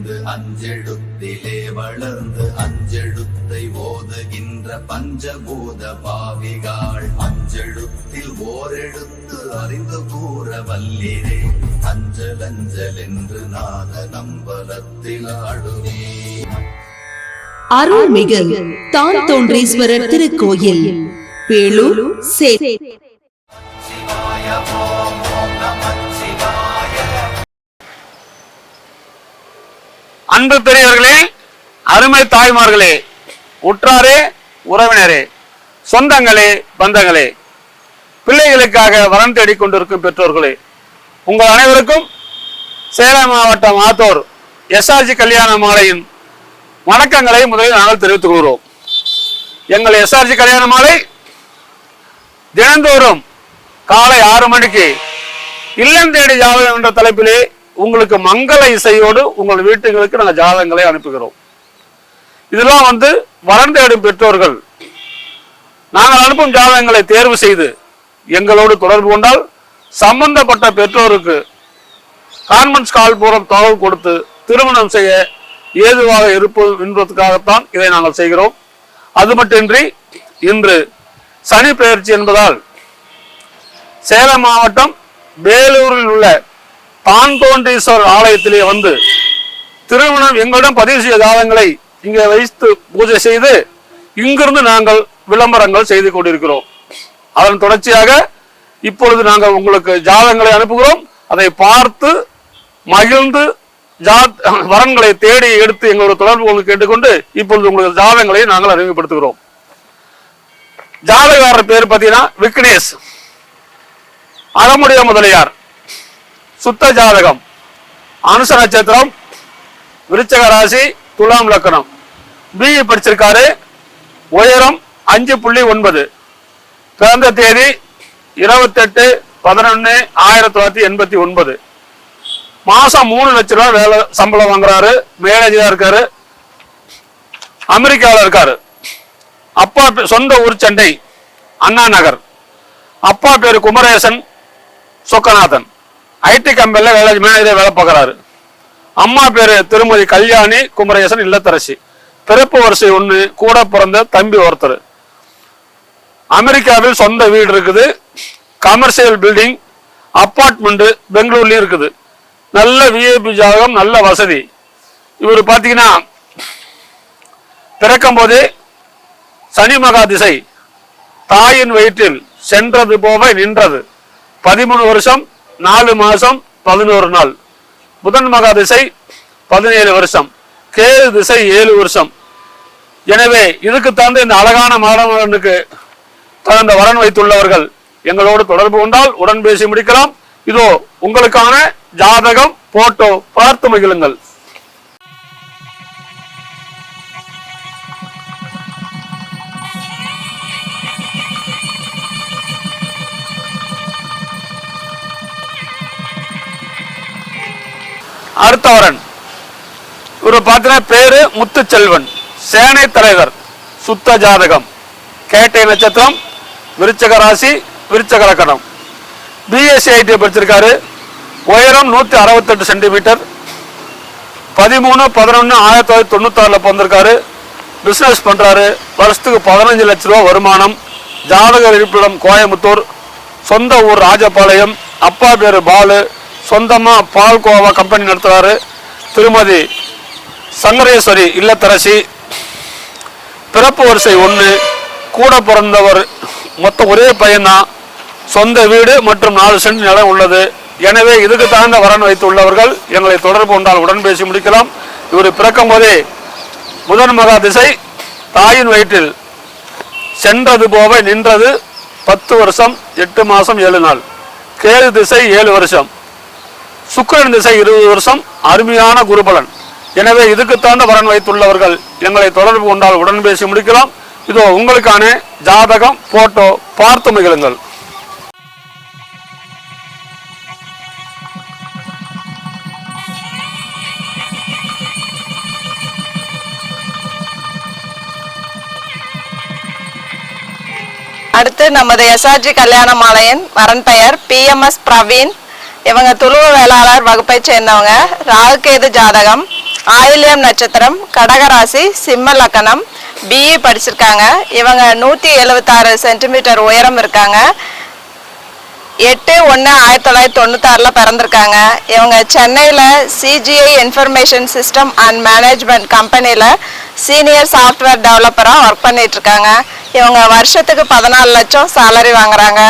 பிறந்து அஞ்செழுத்திலே வளர்ந்து அஞ்செழுத்தை ஓதுகின்ற பஞ்சபூத பாவிகாள் அஞ்செழுத்தில் ஓரெழுத்து அறிந்து கூற வல்லிரே அஞ்சல் அஞ்சல் என்று நாத நம்பலத்தில் ஆடுவே. அருள்மிகு தான் தோன்றீஸ்வரர் திருக்கோயில் பேளூர் சே. அன்பு பெரியவர்களே, அருமை தாய்மார்களே, உற்றாரே, உறவினரே, சொந்தங்களே, பந்தங்களே, பிள்ளைகளுக்காக வரம் தேடிக் கொண்டிருக்கும் பெற்றோர்களே, உங்கள் அனைவருக்கும் சேலம் மாவட்டம் ஆத்தூர் எஸ்ஆர்ஜி கல்யாண மாலையின் வணக்கங்களை முதலில் நாங்கள் தெரிவித்துக் கொள்கிறோம். எங்கள் எஸ்ஆர்ஜி கல்யாண மாலை தினந்தோறும் காலை 6 மணிக்கு இல்லம் தேடி ஜாதகம் என்ற தலைப்பிலே உங்களுக்கு மங்கள இசையோடு உங்கள் வீட்டுகளுக்கு நாங்கள் ஜாதகங்களை அனுப்புகிறோம். இதெல்லாம் வரம் தேடும் பெற்றோர்கள் நாங்கள் அனுப்பும் ஜாதகங்களை தேர்வு செய்து எங்களோடு தொடர்பு கொண்டால் சம்பந்தப்பட்ட பெற்றோருக்கு கான்ஃபரன்ஸ் கால் மூலம் தகவல் கொடுத்து திருமணம் செய்ய ஏதுவாக இருப்பது என்பதற்காகத்தான் இதை நாங்கள் செய்கிறோம். அது மட்டுமின்றி இன்று சனி பெயர்ச்சி என்பதால் சேலம் மாவட்டம் வேலூரில் உள்ள தான் தோன்றீஸ்வரர் ஆலயத்திலே திருமணம் எங்களிடம் பதிவு செய்த ஜாதகங்களை இங்கே வைத்து பூஜை செய்து இங்கிருந்து நாங்கள் விளம்பரங்கள் செய்து கொண்டிருக்கிறோம். அதன் தொடர்ச்சியாக இப்பொழுது நாங்கள் உங்களுக்கு ஜாதகங்களை அனுப்புகிறோம். அதை பார்த்து மகிழ்ந்து வரன்களை தேடி எடுத்து எங்களோட தொடர்பு கேட்டுக்கொண்டு இப்பொழுது உங்களுக்கு ஜாதகங்களை நாங்கள் அறிமுகப்படுத்துகிறோம். ஜாதகக்காரர் பேர் பார்த்தீங்கன்னா விக்னேஷ், அறமுடைய முதலியார், சுத்த ஜாதகம், அனுச நட்சத்திரம், விருச்சக ராசி, துலாம் லக்னம், பிஇ படிச்சிருக்காரு, உயரம் 5.9, பிறந்த தேதி 28/11/1989, மாசம் 3 லட்சம் ரூபாய் வேலை சம்பளம் வாங்குறாரு, மேனேஜரா இருக்காரு, அமெரிக்காவில் இருக்காரு. அப்பா சொந்த ஊர் சென்னை அண்ணா நகர். அப்பா பேரு குமரேசன் சொக்கநாதன், ஐடி கம்பெனில மேனேஜர் வேலை பார்க்கிறாரு. அம்மா பேரு திருமதி கல்யாணி குமரேசன் இல்லத்தரசி. பிறப்பு வரிசை 1, கூட பிறந்த தம்பி ஒருத்தர். அமெரிக்காவில் சொந்த வீடு இருக்குது, கமர்ஷியல் பில்டிங், அப்பார்ட்மெண்ட் பெங்களூர்லயும் இருக்குது. நல்ல விஐபி ஜாதகம், நல்ல வசதி. இவர் பாத்தீங்கன்னா பிறக்கும் போதே சனி மகா திசை தாயின் வயிற்றில் சென்றது போக நின்றது 13 வருஷம் 4 மாசம் 11 நாள். புதன் மகா திசை 17 வருஷம், கேது திசை 7 வருஷம். எனவே இதுக்கு தகுந்த இந்த அழகான மாணவனுக்கு தகுந்த வரன் வைத்துள்ளவர்கள் எங்களோடு தொடர்பு கொண்டால் உடன் பேசி முடிக்கலாம். இதோ உங்களுக்கான ஜாதகம், போட்டோ பார்த்து மகிழுங்கள். அடுத்த வரன் இவரு பார்த்தீங்கன்னா பேரு முத்துச்செல்வன், சேனை தலைவர், சுத்த ஜாதகம், கேட்டை நட்சத்திரம், விருச்சக ராசி, விருச்சக லக்னம், பிஎஸ்சி ஐடி படிச்சிருக்காரு, உயரம் 168 சென்டிமீட்டர், 13/11/1996 பிறந்திருக்காரு, பிசினஸ் பண்றாரு, வருஷத்துக்கு 15 லட்சம் ரூபாய் வருமானம், ஜாதக இருப்பிடம் கோயம்புத்தூர், சொந்த ஊர் ராஜபாளையம், அப்பா பேரு பாலு, சொந்தமா பால்கோவா கம்பெனி நடத்துறாரு, திருமதி சங்கரேஸ்வரி இல்லத்தரசி, பிறப்பு வரிசை 1, கூட பிறந்தவர், மொத்தம் ஒரே பையன்தான், சொந்த வீடு மற்றும் 4 சென்ட் நிலம் உள்ளது. எனவே இதுக்கு தகுந்த வரன் வைத்து உள்ளவர்கள் எங்களை தொடர்பு கொண்டால் உடன் பேசி முடிக்கலாம். இவர் பிறக்கும் போதே புதன் மகா திசை தாயின் வயிற்றில் சென்றது போக நின்றது 10 வருஷம் 8 மாசம் 7 நாள், கேது திசை 7 வருஷம், சுக்கிரன் திசை 20 வருஷம், அருமையான குருபலன். எனவே இதுக்கு தகுந்த வரன் வைத்துள்ளவர்கள் எங்களை தொடர்பு கொண்டால் உடன் பேசி முடிக்கலாம். இதோ உங்களுக்கான ஜாதகம், போட்டோ பார்த்து மகிழுங்கள். அடுத்து நமது எஸ்ஆர்ஜி கல்யாண மாலையின் வரன் பெயர் PMS பிரவீன். இவங்க துளுவ வேளாளர் வகுப்பை சேர்ந்தவங்க. ராகுகேது ஜாதகம், ஆயில்யம் நட்சத்திரம், கடகராசி, சிம்ம லக்கணம், பிஇ படிச்சிருக்காங்க. இவங்க 176 சென்டிமீட்டர் உயரம் இருக்காங்க. 8/1/1996 பிறந்திருக்காங்க. இவங்க சென்னையில் CGI information system and management கம்பெனியில் சீனியர் சாஃப்ட்வேர் டெவலப்பராக ஒர்க் பண்ணிட்டு இருக்காங்க. இவங்க வருஷத்துக்கு 14 லட்சம் சேலரி வாங்குறாங்க.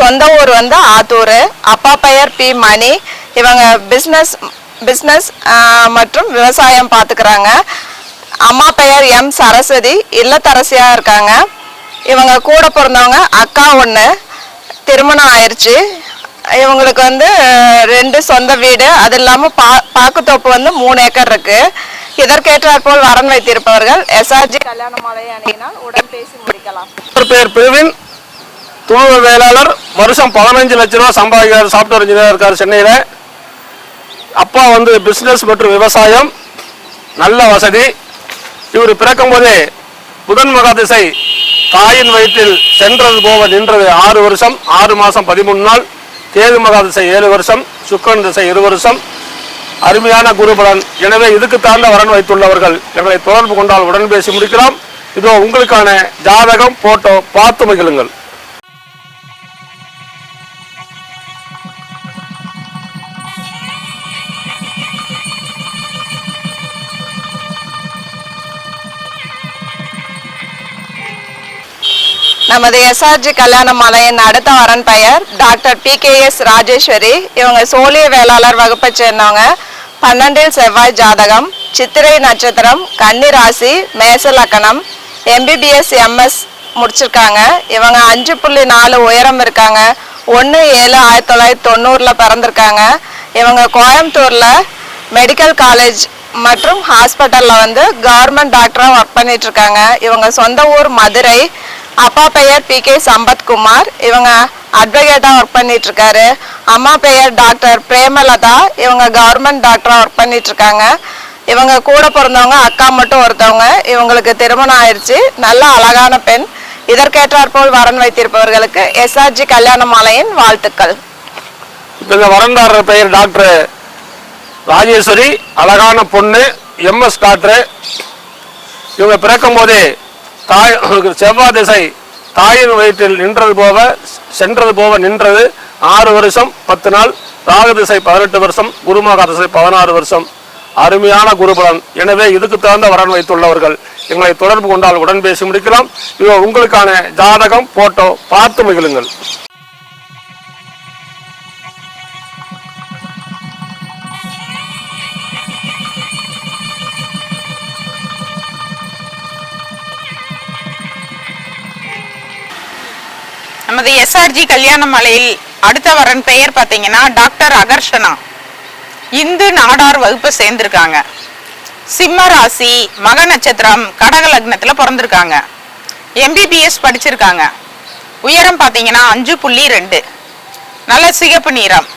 சொந்த ஊர் வந்து ஆத்தூர். அப்பா பெயர் பி மணி. இவங்க பிஸ்னஸ் மற்றும் விவசாயம் பார்த்துக்கிறாங்க. அம்மா பெயர் எம் சரஸ்வதி, இல்லத்தரசியாக இருக்காங்க. இவங்க கூட பிறந்தவங்க அக்கா ஒன்று, திருமணம் ஆயிடுச்சு. இவங்களுக்கு வந்து 2 சொந்த வீடு, அது இல்லாமல் பாக்குத்தோப்பு வந்து 3 ஏக்கர் இருக்கு. இதற்கேற்றாற்போல் வரன் வைத்திருப்பவர்கள் எஸ்ஆர்ஜி கல்யாண மாலை அணியினால் உடன் பேசி முடிக்கலாம். பேர் பிரவீன், துணை வேளாளர், வருஷம் 15 லட்சம் ரூபா சம்பாதிக்கிறார். சாஃப்ட்வேர் இன்ஜினியர் இருக்கார் சென்னையில். அப்பா வந்து பிஸ்னஸ் மற்றும் விவசாயம், நல்ல வசதி. இவர் பிறக்கும் போதே புதன் மகா திசை தாயின் வயிற்றில் சென்றது போக நின்றது 6 வருஷம் 6 மாதம் 13 நாள். கேது மகா திசை 7 வருஷம், சுக்கிரன் திசை 2 வருஷம். அருமையான குருபலன். எனவே இதுக்கு தாழ்ந்த வரன் வைத்துள்ளவர்கள் எங்களை தொடர்பு கொண்டால் உடன் பேசி முடிக்கலாம். இதோ உங்களுக்கான ஜாதகம், போட்டோ பார்த்து மகிழுங்கள். நமது எஸ்ஆர்ஜி கல்யாண மாலையின் அடுத்த வரன் பெயர் டாக்டர் PKS ராஜேஸ்வரி. இவங்க சோழிய வேளாளர் வகுப்பை சேர்ந்தவங்க. 12 செவ்வாய் ஜாதகம், சித்திரை நட்சத்திரம், கன்னி ராசி, மேச லக்கணம், MBBS MS முடிச்சிருக்காங்க. இவங்க 5.4 உயரம் இருக்காங்க. 1/7/1990 பிறந்திருக்காங்க. இவங்க கோயம்புத்தூர்ல மெடிக்கல் காலேஜ் மற்றும் ஹாஸ்பிட்டல்ல வந்து கவர்மெண்ட் டாக்டரா ஒர்க் பண்ணிட்டு இருக்காங்க. இவங்க சொந்த ஊர் மதுரை. அப்பா பெயர் PK சம்பத்குமார். இவங்க அட்வொகேட்டா ஒர்க் பண்ணிட்டு இருக்காரு. அம்மா பெயர் டாக்டர் பிரேமலதா. இவங்க கவர்மெண்ட் டாக்டரா ஒர்க் பண்ணிட்டு இருக்காங்க. இவங்க கூட பிறந்தவங்க அக்கா மட்டும் ஒருத்தவங்க. இவங்களுக்கு திருமணம் ஆயிடுச்சு. நல்ல அழகான பெண். இதற்கேற்றாற்போல் வரன் வைத்திருப்பவர்களுக்கு எஸ்ஆர்ஜி கல்யாண மாலையின் வாழ்த்துக்கள். இப்போ இந்த வரன்தாரர் பெயர் டாக்டர் ராஜேஸ்வரி, அழகான பொண்ணு, MS டாக்டர். இவங்க பிறக்கும் போதே செவ்வாய் திசை தாயின் வயிற்றில் சென்றது போக நின்றது 6 வருஷம் 10 நாள். ராகு திசை 18 வருஷம், குருமகா திசை 16 வருஷம். அருமையான குருபலன். எனவே இதுக்கு தகுந்த வரன் வைத்துள்ளவர்கள் எங்களை தொடர்பு கொண்டால் உடன் பேசி முடிக்கலாம். இதோ உங்களுக்கான ஜாதகம், போட்டோ பார்த்து மகிழுங்கள். நமது எஸ்ஆர்ஜி கல்யாண மாலையில் அடுத்த வரன் பெயர் பார்த்தீங்கன்னா டாக்டர் அகர்ஷனா. இந்து நாடார் வகுப்பை சேர்ந்திருக்காங்க. சிம்ம ராசி, மக நட்சத்திரம், கடக லக்னத்துல பிறந்திருக்காங்க. MBBS படிச்சிருக்காங்க. உயரம் பார்த்தீங்கன்னா 5.2, நல்ல சிகப்பு நிறம்.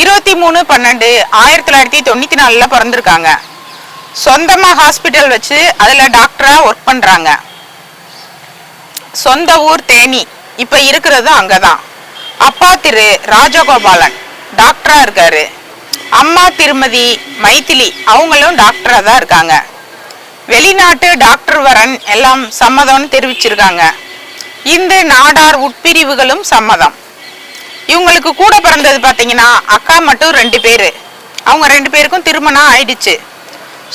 23/12/1994 பிறந்திருக்காங்க. சொந்தமா ஹாஸ்பிட்டல் வச்சு அதுல டாக்டரா ஒர்க் பண்றாங்க. சொந்த ஊர் தேனி. இப்ப இருக்கிறது அங்கதான். அப்பா திரு ராஜகோபாலன் டாக்டரா இருக்காரு. அம்மா திருமதி மைதிலி, அவங்களும் டாக்டரா தான் இருக்காங்க. வெளிநாட்டு டாக்டர் வரன் எல்லாம் சம்மதம்னு தெரிவிச்சிருக்காங்க. இந்த நாடார் உட்பிரிவுகளும் சம்மதம். இவங்களுக்கு கூட பிறந்தது பாத்தீங்கன்னா அக்கா மட்டும் 2 பேரு. அவங்க 2 பேருக்கும் திருமணம் ஆயிடுச்சு.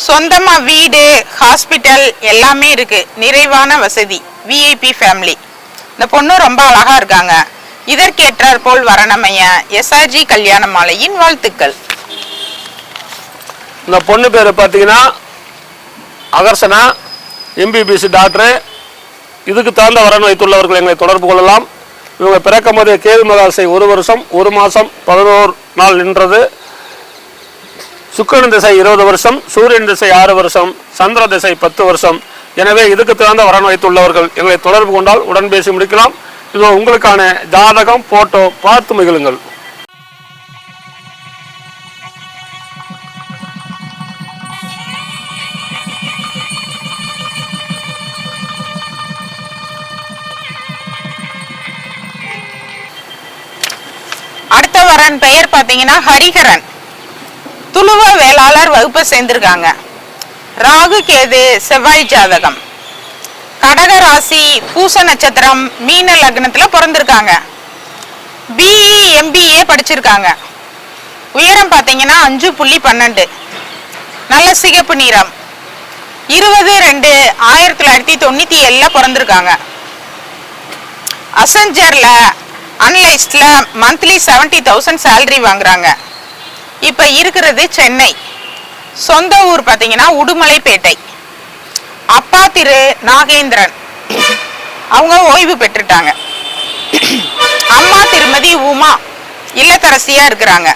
சொந்தமா வீடு, ஹாஸ்பிட்டல் எல்லாமே இருக்கு. நிறைவான வசதி. VIP family. இந்த பொண்ணு ரொம்ப அழகா இருக்காங்க. இதற்கேற்றார் போல் வரணமைய எஸ்ஆர்ஜி கல்யாண மாலையின் வாழ்த்துக்கள். இந்த பொண்ணு பேர் பார்த்தீங்கன்னா அகர்ஷனா, MBBS டாக்டர். இதுக்கு தகுந்த வரன் வைத்துள்ளவர்கள் எங்களை தொடர்பு கொள்ளலாம். இவங்க பிறக்கும் போதே கேது மகாசை 1 வருஷம் 1 மாதம் 11 நாள் நின்றது. சுக்கிரன் திசை 20 வருஷம், சூரியன் திசை 6 வருஷம், சந்திர திசை 10 வருஷம். எனவே இதுக்கு தகுந்த வரன் வைத்துள்ளவர்கள் எங்களை தொடர்பு கொண்டால் உடன் பேசி முடிக்கலாம். இதோ உங்களுக்கான ஜாதகம், போட்டோ பார்த்து மகிழுங்கள். அடுத்த வரன் பெயர் பார்த்தீங்கன்னா ஹரிஹரன். துளுவ வேளாளர் வகுப்பை சேர்ந்திருக்காங்க. ராகு கேது செவ்வாய் ஜாதகம். கடக ராசி, பூச நட்சத்திரம், மீன லக்னத்துல பிறந்திருக்காங்க. பிஇ MBA படிச்சிருக்காங்க. உயரம் பார்த்தீங்கன்னா 5.12, நல்ல சிகப்பு நிறம். 20-2-1997 பிறந்திருக்காங்க. அசெஞ்சர்ல அனலிஸ்ட்ல மந்த்லி 70,000 சேலரி வாங்குறாங்க. இப்ப இருக்கிறது சென்னை. சொந்த ஊர் பார்த்தீங்கன்னா உடுமலைப்பேட்டை. அப்பா திரு நாகேந்திரன், அவங்க ஓய்வு பெற்றுட்டாங்க. அம்மா திருமதி உமா இல்லத்தரசியா இருக்கிறாங்க.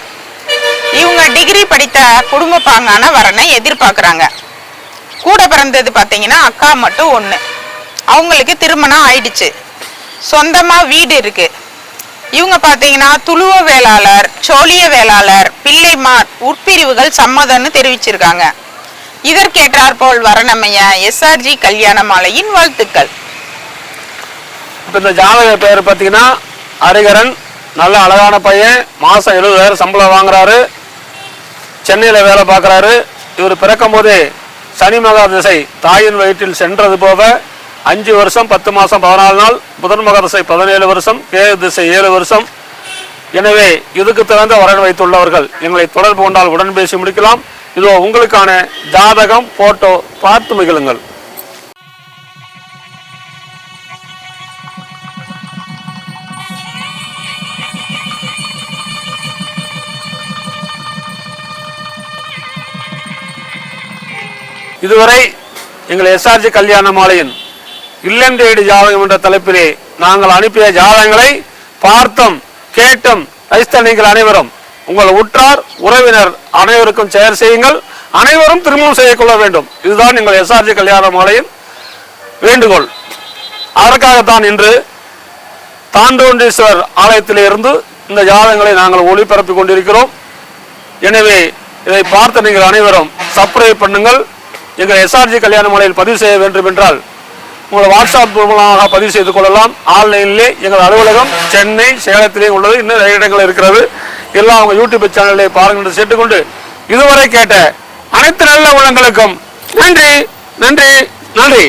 இவங்க டிகிரி படித்த குடும்ப பாங்கான வரனை எதிர்பார்க்குறாங்க. கூட பிறந்தது பார்த்தீங்கன்னா அக்கா மட்டும் 1. அவங்களுக்கு திருமணம் ஆயிடுச்சு. சொந்தமா வீடு இருக்கு. இவங்க பார்த்தீங்கன்னா துளுவ வேளாளர், சோழிய வேளாளர், பிள்ளைமார் உட்பிரிவுகள் சம்மதம்னு தெரிவிச்சிருக்காங்க. இதற்கேற்றாற்போல் வரணமைய SRG கல்யாண மாலையின் வாழ்த்துக்கள். இப்போ இந்த ஜாதக பேர் பார்த்தீங்கன்னா ஹரிகரன். நல்ல அழகான பையன். மாதம் 70,000 சம்பளம் வாங்குறாரு. சென்னையில் வேலை பார்க்குறாரு. இவர் பிறக்கும் போதே சனி மகா திசை தாயின் வயிற்றில் சென்றது போக 5 வருஷம் 10 மாதம் 14 நாள், புதன் மகா திசை 17 வருஷம், கேது திசை 7 வருஷம். எனவே இதுக்கு தகுந்த வரன் வைத்துள்ளவர்கள் எங்களை தொடர்பு கொண்டால் உடன் பேசி முடிக்கலாம். இதோ உங்களுக்கான ஜாதகம், போட்டோ பார்த்து மகிழுங்கள். இதுவரை எங்கள் SRG கல்யாண மாலையின் இல்லம் தேடி ஜாதகம் என்ற தலைப்பிலே நாங்கள் அனுப்பிய ஜாதகங்களை பார்த்தோம், கேட்டும் ரசித்த நீங்கள் அனைவரும் உங்கள் உற்றார் உறவினர் அனைவருக்கும் ஷேர் செய்யுங்கள். அனைவரும் திருமணம் செய்து கொள்ள வேண்டும். இதுதான் எங்கள் SRG கல்யாண மாலையின் வேண்டுகோள். அதற்காகத்தான் இன்று தாண்டோண்டீஸ்வரர் ஆலயத்திலே இருந்து இந்த ஜாதகங்களை நாங்கள் ஒளிபரப்பிக் கொண்டிருக்கிறோம். எனவே இதை பார்த்து நீங்கள் அனைவரும் சப்ஸ்கிரைப் பண்ணுங்கள். எங்கள் SRG கல்யாண மாலையில் பதிவு செய்ய வேண்டும் என்றால் உங்களை வாட்ஸ்அப் மூலமாக பதிவு செய்து கொள்ளலாம். ஆன்லைனிலே எங்கள் அலுவலகம் சென்னை, சேலத்திலே உள்ளது. இன்னும் நிறைய இடங்கள் இருக்கிறது. எல்லாம் அவங்க யூடியூப் சேனலிலே பாருங்கள் என்று கேட்டுக்கொண்டு இதுவரை கேட்ட அனைத்து நல்ல உள்ளங்களுக்கும் நன்றி, நன்றி, நன்றி.